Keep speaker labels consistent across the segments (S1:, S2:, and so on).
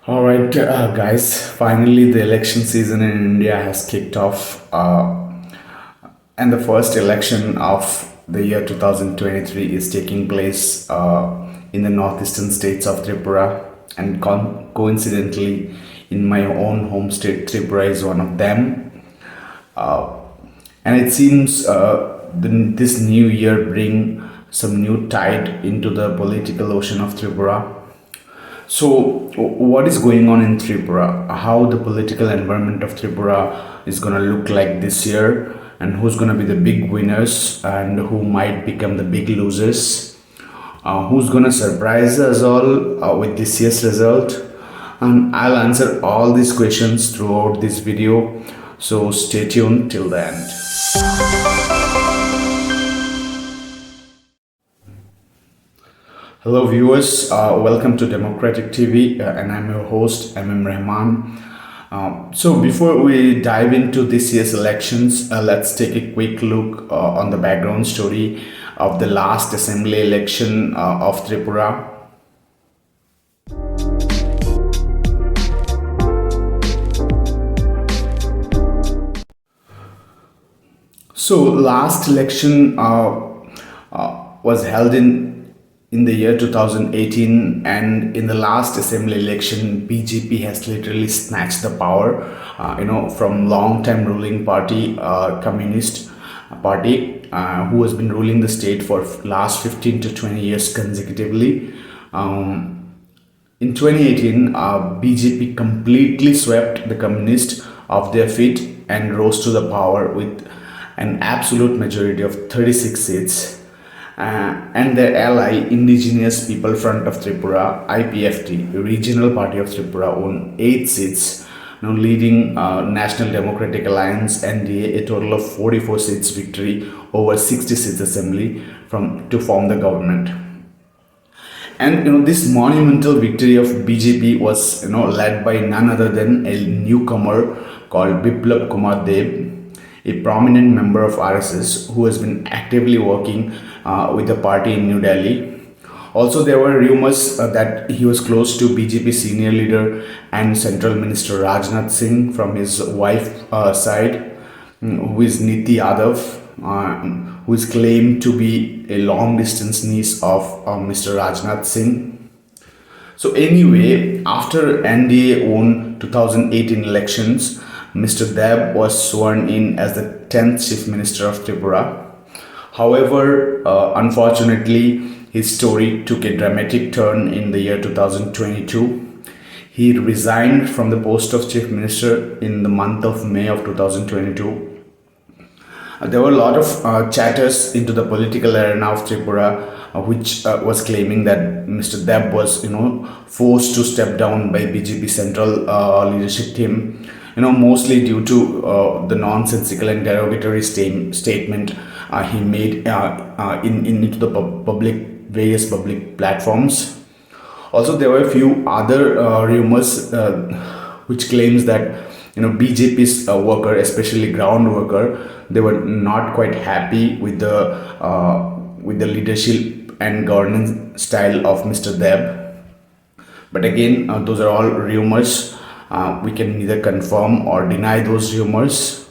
S1: All right, guys. Finally, the election season in India has kicked off, and the first election of the year 2023 is taking place in the northeastern states of Tripura, and coincidentally, in my own home state, Tripura is one of them. And it seems this new year bring some new tide into the political ocean of Tripura. So, what is going on in Tripura? How the political environment of Tripura is going to look like this year, and who's going to be the big winners, and who might become the big losers? Who's going to surprise us all with this year's result? And I'll answer all these questions throughout this video. So, stay tuned till the end. Hello, viewers. Welcome to Democratic TV, and I'm your host, Rahman. So, before we dive into this year's elections, let's take a quick look on the background story of the last assembly election of Tripura. So, last election was held in the year 2018, and in the last assembly election BJP has literally snatched the power from long time ruling party, communist party, who has been ruling the state for last 15 to 20 years consecutively. In 2018, BJP completely swept the communists off their feet and rose to the power with an absolute majority of 36 seats. And their ally, Indigenous People Front of Tripura, IPFT, Regional Party of Tripura, won 8 seats, leading National Democratic Alliance NDA a total of 44 seats victory over 60 seats assembly to form the government. And this monumental victory of BJP was led by none other than a newcomer called Biplab Kumar Deb, a prominent member of RSS who has been actively working with the party in New Delhi. Also, there were rumors that he was close to BJP senior leader and Central Minister Rajnath Singh from his wife side, who is Niti Yadav, who is claimed to be a long distance niece of Mr. Rajnath Singh. So anyway, after NDA won 2018 elections, Mr. Deb was sworn in as the 10th Chief Minister of Tripura. However, unfortunately, his story took a dramatic turn in the year 2022. He resigned from the post of Chief Minister in the month of May of 2022. There were a lot of chatters into the political arena of Tripura, which was claiming that Mr. Deb was, forced to step down by BJP central leadership team, mostly due to the nonsensical and derogatory statement he made into the various public platforms. Also, there were a few other rumors which claims that BJP's worker, especially ground worker, they were not quite happy with the leadership and governance style of Mr. Deb. But again, those are all rumors. We can neither confirm or deny those rumors.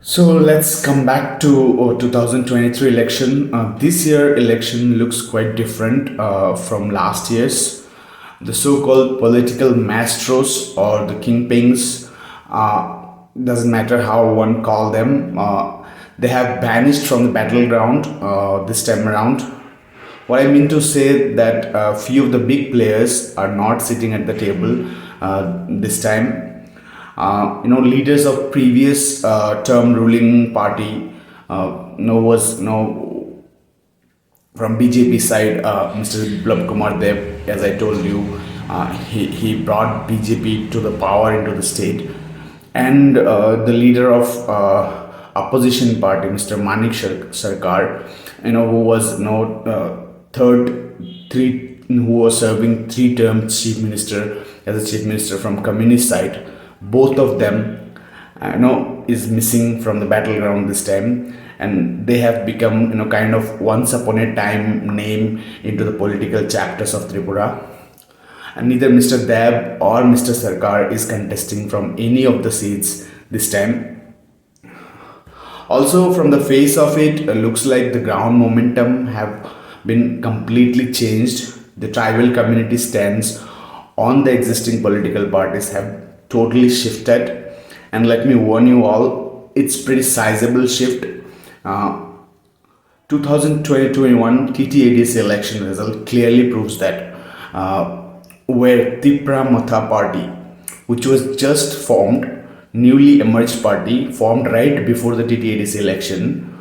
S1: So let's come back to 2023 election. This year election looks quite different from last year's. The so-called political maestros or the kingpins, doesn't matter how one call them, they have vanished from the battleground this time around. What I mean to say that few of the big players are not sitting at the table this time. Leaders of previous term ruling party was from BJP side, Mr. Biplab Kumar Deb, as I told you, he brought BJP to the power into the state, and the leader of opposition party, Mr. Manik Sarkar, who was who was serving 3 terms chief minister as a chief minister from communist side. Both of them is missing from the battleground this time, and they have become kind of once upon a time name into the political chapters of Tripura. And neither Mr. Deb or Mr. Sarkar is contesting from any of the seats this time. Also, from the face of it, looks like the ground momentum have been completely changed. The tribal community stands on the existing political parties have totally shifted, and let me warn you all, it's pretty sizable shift. 2021 TTADC election result clearly proves that, where Tripura Matha party, which was just formed, newly emerged party formed right before the TTADC election,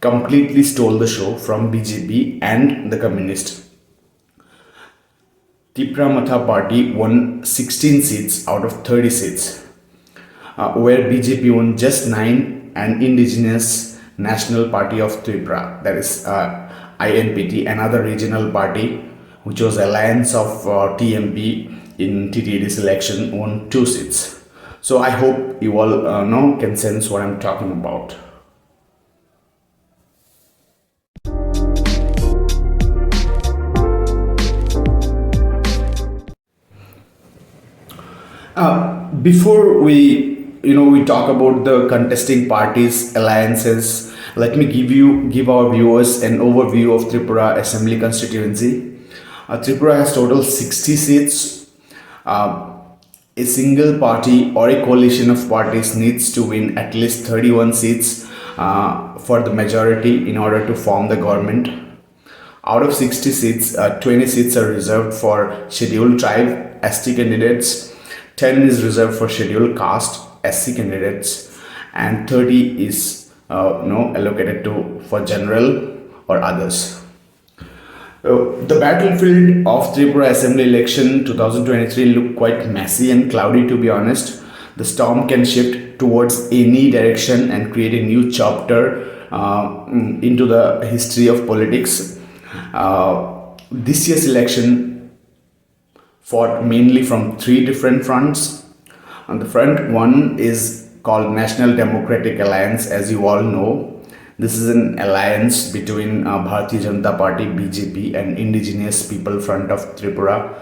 S1: completely stole the show from BJP and the communist. Tripura Matha party won 16 seats out of 30 seats, where BJP won just 9, and indigenous National Party of Tripura, that is INPT, another regional party which was alliance of TMP in TTAD's election, won 2 seats. So I hope you all know can sense what I'm talking about. Before we talk about the contesting parties alliances, let me give our viewers an overview of Tripura Assembly constituency. Tripura has total 60 seats. A single party or a coalition of parties needs to win at least 31 seats for the majority in order to form the government. Out of 60 seats, 20 seats are reserved for scheduled tribe ST candidates, 10 is reserved for scheduled caste SC candidates, and 30 is allocated to for general or others. The battlefield of Tripura Assembly election 2023 looked quite messy and cloudy, to be honest. The storm can shift towards any direction and create a new chapter into the history of politics. This year's election fought mainly from 3 different fronts. On the front one is called National Democratic Alliance, as you all know. This is an alliance between Bharatiya Janata Party (BJP) and Indigenous People Front of Tripura.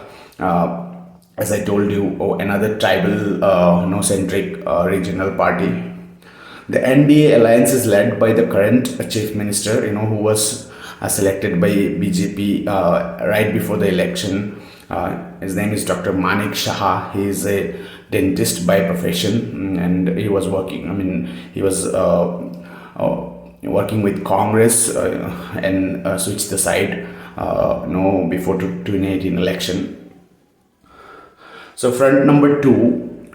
S1: As I told you, another tribal, centric regional party. The NDA alliance is led by the current chief minister, who was selected by BJP right before the election. His name is Dr. Manik Shah. He is a dentist by profession, and he was working. He was working with Congress and switched the side before 2018 election. So front number 2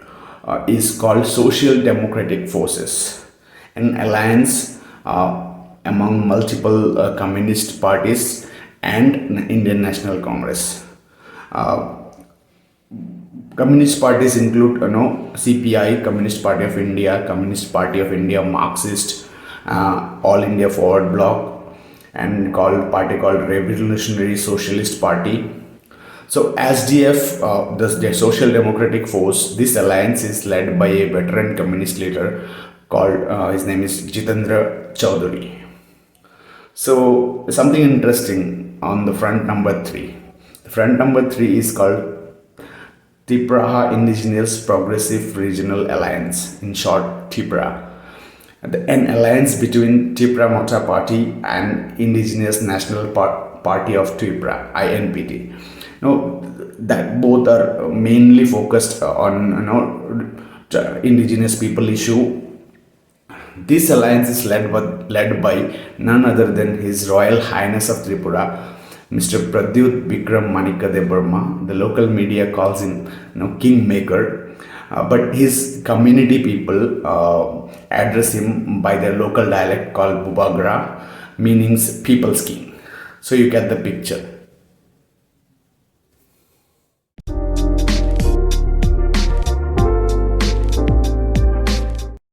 S1: is called Social Democratic Forces, an alliance among multiple communist parties and Indian National Congress. Communist parties include CPI, Communist Party of India, Communist Party of India, Marxist, All India Forward Bloc, and party called Revolutionary Socialist Party. So SDF, the Social Democratic Force, this alliance is led by a veteran communist leader called, his name is Jitendra Chowdhury. So something interesting on the front number 3. The front number 3 is called Tripura Indigenous Progressive Regional Alliance, in short TIPRA. An alliance between Tripura Matha Party and Indigenous National Party of Tripura (INPT). That both are mainly focused on indigenous people issue. This alliance is led by none other than His Royal Highness of Tripura, Mr. Pradyut Bikram Manikade Burma. The local media calls him Kingmaker. But his community people address him by their local dialect called Bubagra, meaning people's king. So you get the picture.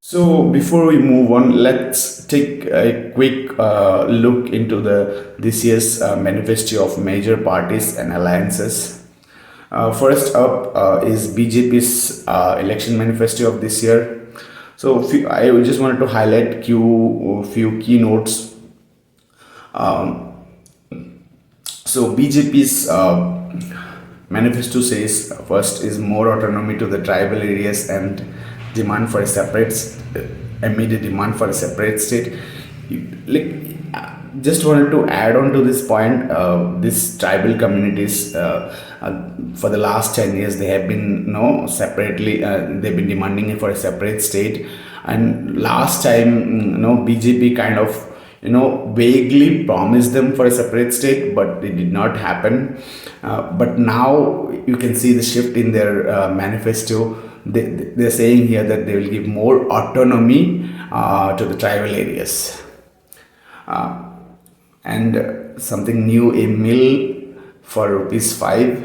S1: So before we move on, let's take a quick look into this year's manifesto of major parties and alliances. First up is BJP's election manifesto of this year. I just wanted to highlight few keynotes. BJP's manifesto says first is more autonomy to the tribal areas and demand for a immediate demand for a separate state. Like, just wanted to add on to this point. These tribal communities, for the last 10 years, they have been separately. They've been demanding for a separate state, and last time, BJP kind of vaguely promised them for a separate state, but it did not happen. But now you can see the shift in their manifesto. They're saying here that they will give more autonomy to the tribal areas. And something new, a mill for rupees 5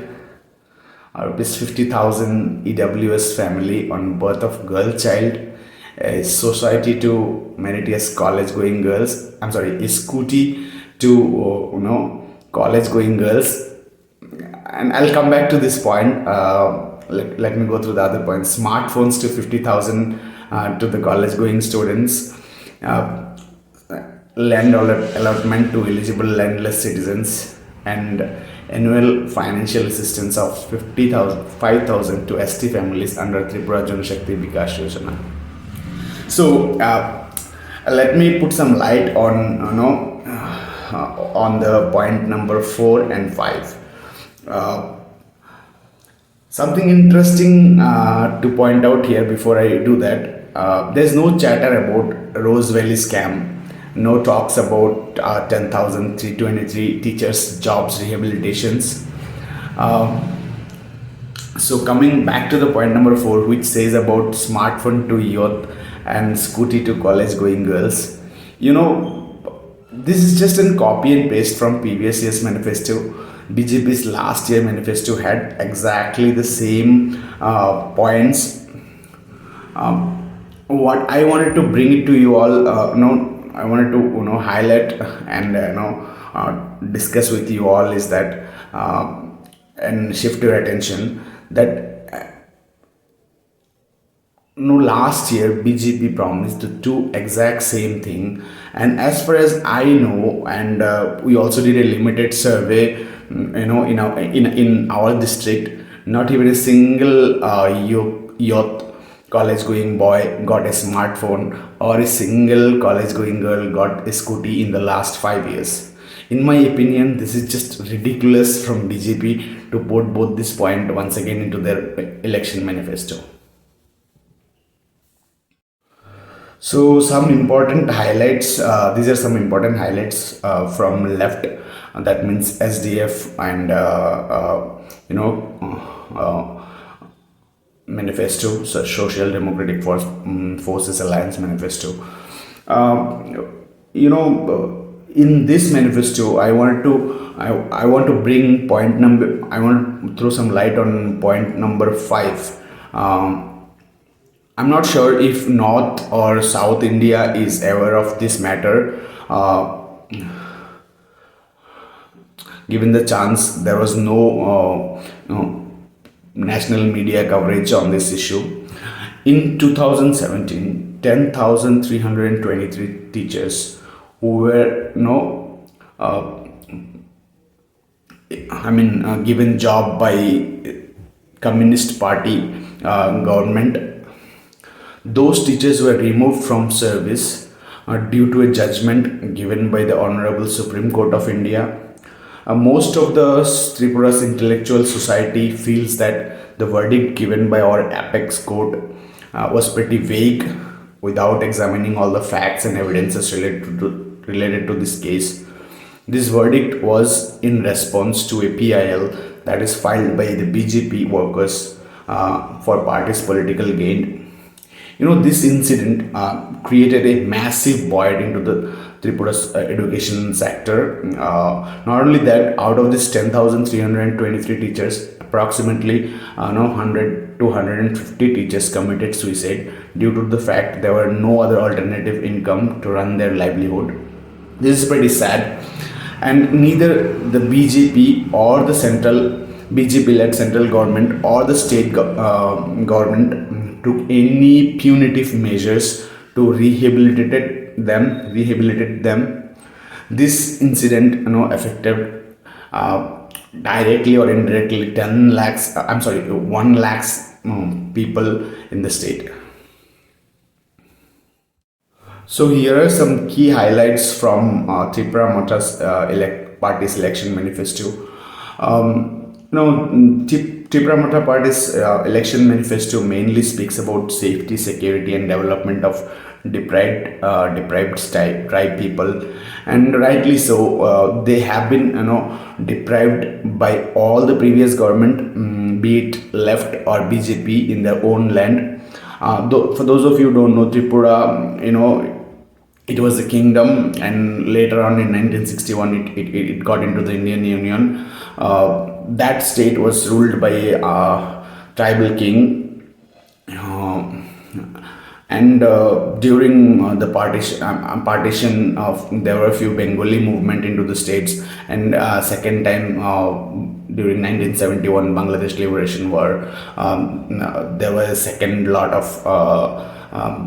S1: or rupees 50,000 EWS family on birth of girl child, a society to meritorious college going girls, I'm sorry, a scooty to college going girls. And I'll come back to this point. Let me go through the other points. Smartphones to 50,000 to the college going students. Land allotment to eligible landless citizens, and annual financial assistance of 5,000 to ST families under Tripura Janashakti Vikas Yojana. Let me put some light on the point number 4 and 5. Something interesting to point out here before I do that. There's no chatter about Rose Valley scam. No talks about 10,323 teachers' jobs rehabilitations. Coming back to the point number 4, which says about smartphone to youth and scooty to college going girls. This is just a copy and paste from previous year's manifesto. BJP's last year manifesto had exactly the same points. What I wanted to bring it to you all, I wanted to highlight and discuss with you all is that and shift your attention that last year BJP promised the two exact same thing, and as far as I know, and we also did a limited survey, in our district, not even a single youth college going boy got a smartphone, or a single college going girl got a scooty in the last 5 years. In my opinion, this is just ridiculous from BJP to put both this point once again into their election manifesto. So some important highlights. These are some important highlights from left. That means SDF and manifesto, so Social Democratic Forces Alliance manifesto. In this manifesto, I want to bring point number. I want to throw some light on point number 5. I'm not sure if North or South India is aware of this matter. Given the chance, there was no national media coverage on this issue. In 2017, 10,323 teachers who were given job by Communist Party government. Those teachers were removed from service due to a judgment given by the Honorable Supreme Court of India. Most of the Tripura's intellectual society feels that the verdict given by our apex court was pretty vague, without examining all the facts and evidences related to this case. This verdict was in response to a PIL that is filed by the BJP workers for party's political gain. This incident created a massive void into the Tripura's education sector. Not only that, out of this 10,323 teachers, approximately 100 to 150 teachers committed suicide due to the fact there were no other alternative income to run their livelihood. This is pretty sad, and neither the BJP or the central BJP-led central government or the state government took any punitive measures to rehabilitate them. This incident, affected directly or indirectly 10 lakhs. I'm sorry, 1 lakhs people in the state. So here are some key highlights from Tripura Mota's party's election manifesto. Tripura Mota Party's election manifesto mainly speaks about safety, security, and development of deprived people, and rightly so. They have been, deprived by all the previous government, be it left or BJP in their own land. For those of you who don't know Tripura, it was a kingdom, and later on in 1961 it got into the Indian Union. That state was ruled by a tribal king, and during the partition of, there were a few Bengali movement into the states, and second time, during 1971 Bangladesh Liberation War, there was a second lot of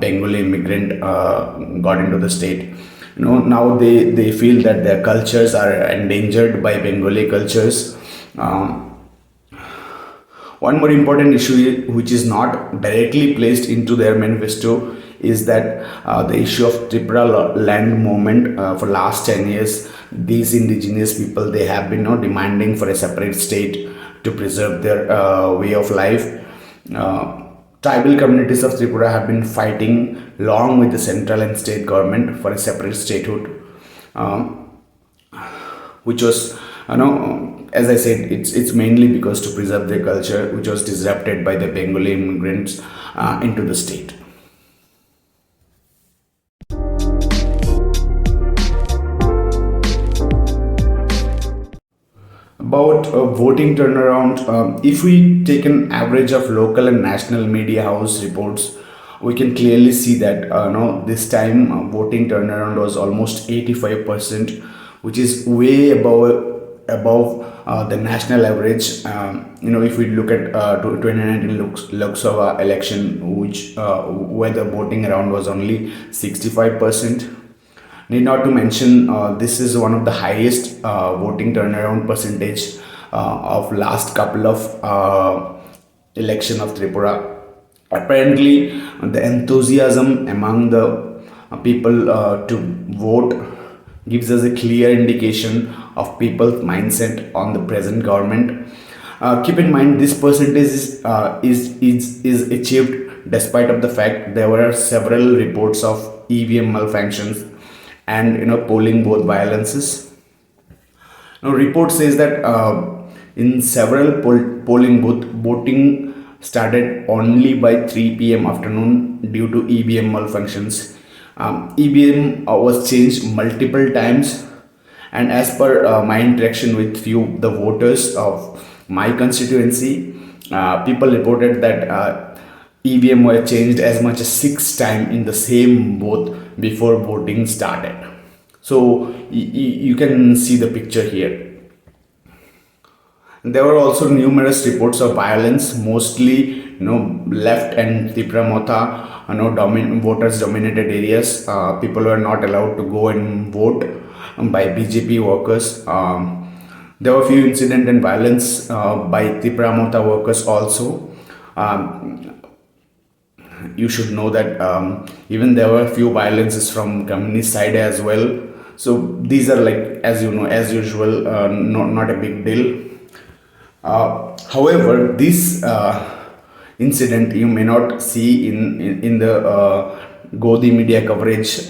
S1: Bengali immigrant got into the state. Now they feel that their cultures are endangered by Bengali cultures. One more important issue, which is not directly placed into their manifesto, is that the issue of Tripura land movement. For last 10 years, these indigenous people, they have been demanding for a separate state to preserve their way of life. Tribal communities of Tripura have been fighting along with the central and state government for a separate statehood, which was, as I said, it's mainly because to preserve their culture, which was disrupted by the Bengali immigrants into the state. About voting turnaround, if we take an average of local and national media house reports, we can clearly see that no, this time voting turnaround was almost 85%, which is way above the national average. If we look at 2019 Lok Sabha election, which where the voting around was only 65%. Need not to mention, this is one of the highest voting turnaround percentage of last couple of election of Tripura. Apparently, the enthusiasm among the people to vote gives us a clear indication of people's mindset on the present government. Keep in mind, this percentage is achieved despite of the fact there were several reports of EVM malfunctions and polling booth violences. Now, report says that in several polling booth, voting started only by 3 p.m. afternoon due to EVM malfunctions. EVM was changed multiple times, and as per my interaction with few the voters of my constituency, people reported that EVM were changed as much as 6 times in the same booth before voting started. So you can see the picture here. There were also numerous reports of violence, mostly left and Tripura Motha, voters dominated areas. People were not allowed to go and vote by BJP workers. There were few incident and violence by Tripura Motha workers also. You should know that even there were few violences from communist side as well. So these are, like, as you know, as usual, not a big deal. However, this incident you may not see in the Godi media coverage.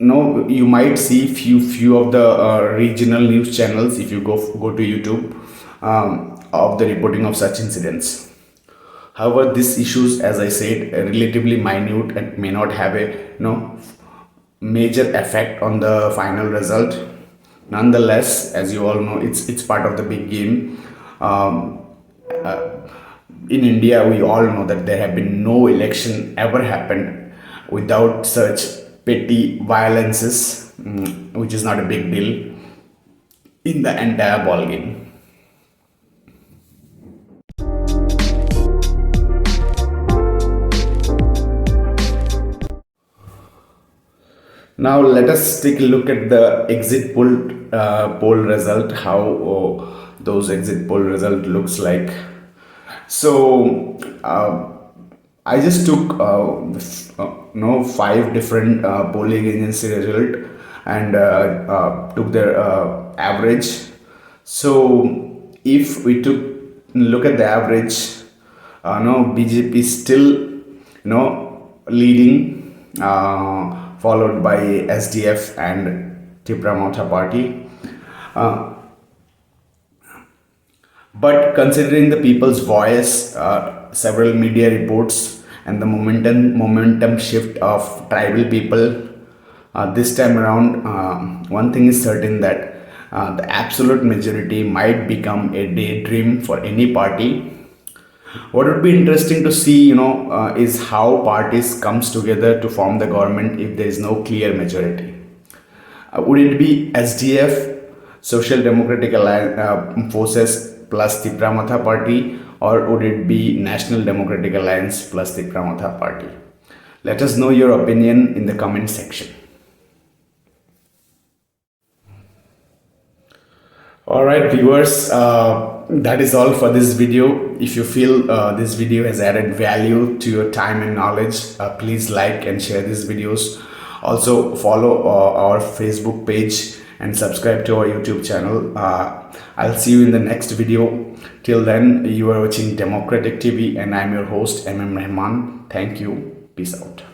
S1: No, you might see few of the regional news channels if you go to YouTube, of the reporting of such incidents. However, these issues, as I said, are relatively minute and may not have a major effect on the final result. Nonetheless, as you all know, it's part of the big game. In India, we all know that there have been no election ever happened without such petty violences, which is not a big deal. in the entire ball game. Now let us take a look at the exit poll result. How those exit poll result looks like. So I just took five different polling agency result and took their average. So if we took look at the average, no BJP still leading, followed by SDF and Tripura party. Uh, but considering the people's voice, several media reports, and the momentum shift of tribal people, this time around, one thing is certain that the absolute majority might become a daydream for any party. What would be interesting to see, is how parties comes together to form the government if there is no clear majority. Would it be SDF, Social Democratic Alliance Forces plus the Pramatha Party, or would it be National Democratic Alliance plus the Pramatha Party? Let us know your opinion in the comment section. All right, viewers, that is all for this video. If you feel this video has added value to your time and knowledge, please like and share these videos. Also, follow our Facebook page and subscribe to our YouTube channel. I'll see you in the next video. Till then, you are watching Democratic TV, and I'm your host, MM Rahman. Thank you. Peace out.